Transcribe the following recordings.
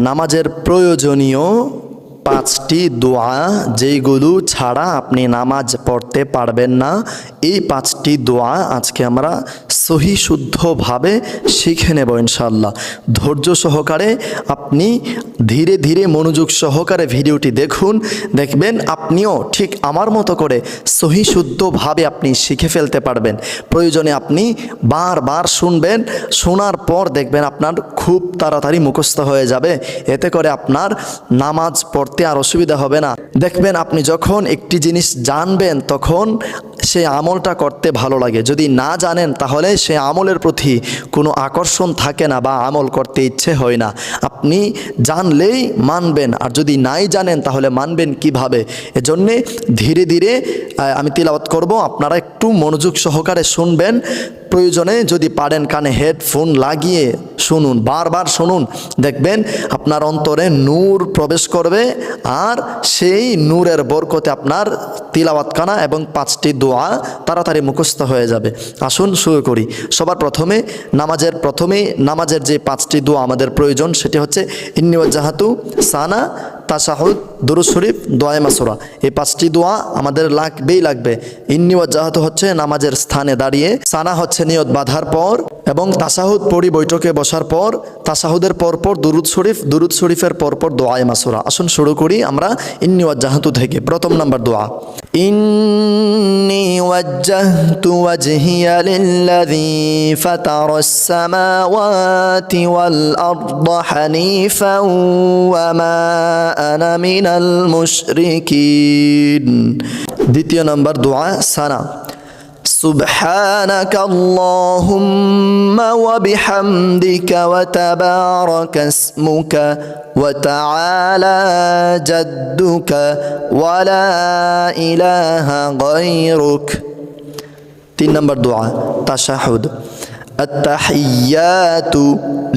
নামাজের প্রয়োজনীয় 5টি দোয়া যেইগুলো ছাড়া আপনি নামাজ পড়তে পারবেন না। এই 5টি দোয়া আজকে আমরা সহি শুদ্ধভাবে শিখে নেব ইনশাআল্লাহ। ধৈর্য সহকারে আপনি ধীরে ধীরে মনোযোগ সহকারে ভিডিওটি দেখুন, দেখবেন আপনিও ঠিক আমার মতো করে সহি শুদ্ধভাবে আপনি শিখে ফেলতে পারবেন। প্রয়োজনে আপনি বারবার শুনবেন, শোনার পর দেখবেন আপনার খুব তাড়াতাড়ি মুখস্থ হয়ে যাবে। এতে করে আপনার নামাজ পড়তে আর অসুবিধা হবে না। দেখবেন আপনি যখন একটি জিনিস জানবেন তখন সে আমলটা করতে ভালো লাগে। যদি না জানেন তাহলে সে আমলের প্রতি কোনো আকর্ষণ থাকে না বা আমল করতে ইচ্ছে হয় না। আপনি জানলেই মানবেন, আর যদি নাই জানেন তাহলে মানবেন কিভাবে? এজন্যে ধীরে ধীরে আমি তিলাওয়াত করব, আপনারা একটু মনোযোগ সহকারে শুনবেন। প্রয়োজনে যদি পারেন কানে হেডফোন লাগিয়ে শুনুন, বারবার শুনুন, দেখবেন আপনার অন্তরে নূর প্রবেশ করবে আর সেই নূরের বরকতে আপনার তিলাওয়াতখানা এবং 5টি দোয়া তাড়াতাড়ি মুখস্থ হয়ে যাবে। আসুন শুরু করি। সবার প্রথমে নামাজের যে 5টি দোয়া আমাদের প্রয়োজন সেটি হচ্ছে ইন্নী ওয়াজ্জাহাতু, সানা, তাশাহুদ, দুরূদ শরীফ, দোয়ায়ে মাসুরা। এই 5টি দোয়া আমাদের লাগবে। ইন্নী ওয়াজ্জাহাতু হচ্ছে নামাজের স্থানে দাঁড়িয়ে, সানা হচ্ছে নিয়ত বাঁধার পর, এবং তাশাহুদ পড়ি বৈঠকে বসার পর, তাশাহুদের পরপর দুরূদ শরীফের পরপর দোয়ায়ে মাসুরা। আসুন শুরু করি আমরা ইন্নী ওয়াজ্জাহাতু থেকে। প্রথম নাম্বার দোয়া, ইন্নী ওয়াজ্জাহতু ওয়াজহিয়া লিল্লাযী ফাতারাস সামাওয়াতি ওয়াল আরদা হানিফান ওয়া মা আনা মিনাল মুশরিকিন। দ্বিতীয় নাম্বার দোয়া সানা, سبحانك اللهم وبحمدك وتبارك اسمك وتعالى جدك ولا إله غيرك. 3 نمبر دعاء تشهد، التحيات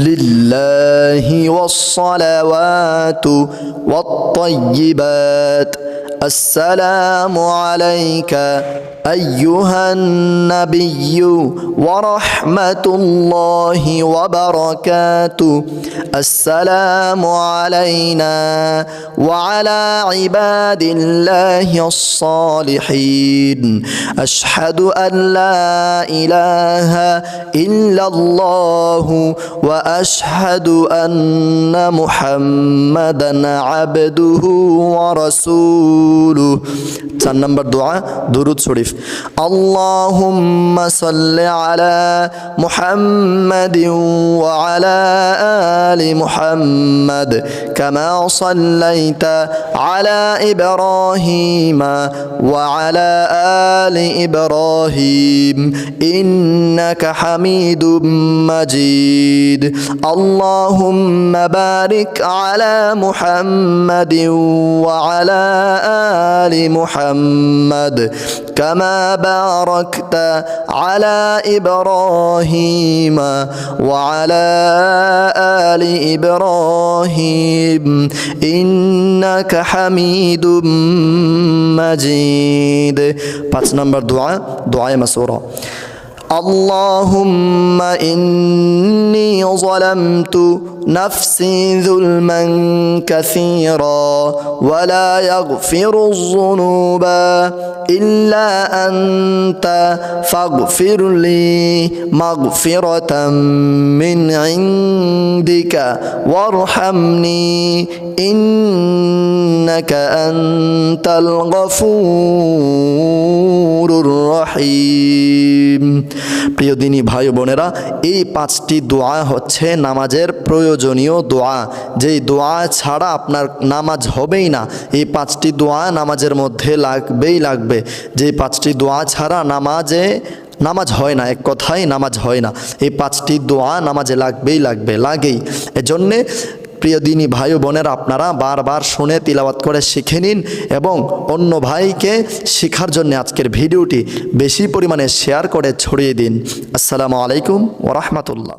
لله والصلوات والطيبات، السلام عليك أيها النبي ورحمة الله وبركاته، السلام علينا وعلى عباد الله الصالحين، أشهد أن لا إله إلا الله وأشهد أن محمدا عبده ورسوله. 4 نمبر دعاء درود شريف، اللهم صل على محمد وعلى آل محمد كما صليت على إبراهيم وعلى آل إبراهيم إنك حميد مجيد، اللهم بارك على محمد وعلى آل محمد كما باركت على إبراهيم وعلى آل إبراهيم إنك حميد مجيد. 5 نمبر دعاء مسورة، اللهم إني ظلمت نفسي ظلما كثيرا ولا يغفر الذنوب إلا أنت فاغفر لي مغفرة من عندك وارحمني إنك أنت الغفور الرحيم. প্রিয় দিনী ভাই বোনেরা, এই 5টি দোয়া হচ্ছে নামাজের প্রয়োজনীয় দোয়া, যেই দোয়া ছাড়া আপনার নামাজ হবেই না। এই 5টি দোয়া নামাজের মধ্যে লাগবে। যেই 5টি দোয়া ছাড়া নামাজ হয় না, এক কথায় নামাজ হয় না। এই 5টি দোয়া নামাজে লাগেই। এজন্যে প্রিয় দিনী ভাই বোনেরা, আপনারা বারবার শুনে তিলাওয়াত করে শিখে নিন এবং অন্য ভাইকে শেখার জন্য আজকের ভিডিওটি বেশি পরিমাণে শেয়ার করে ছড়িয়ে দিন। আসসালামু আলাইকুম ওয়া রাহমাতুল্লাহ।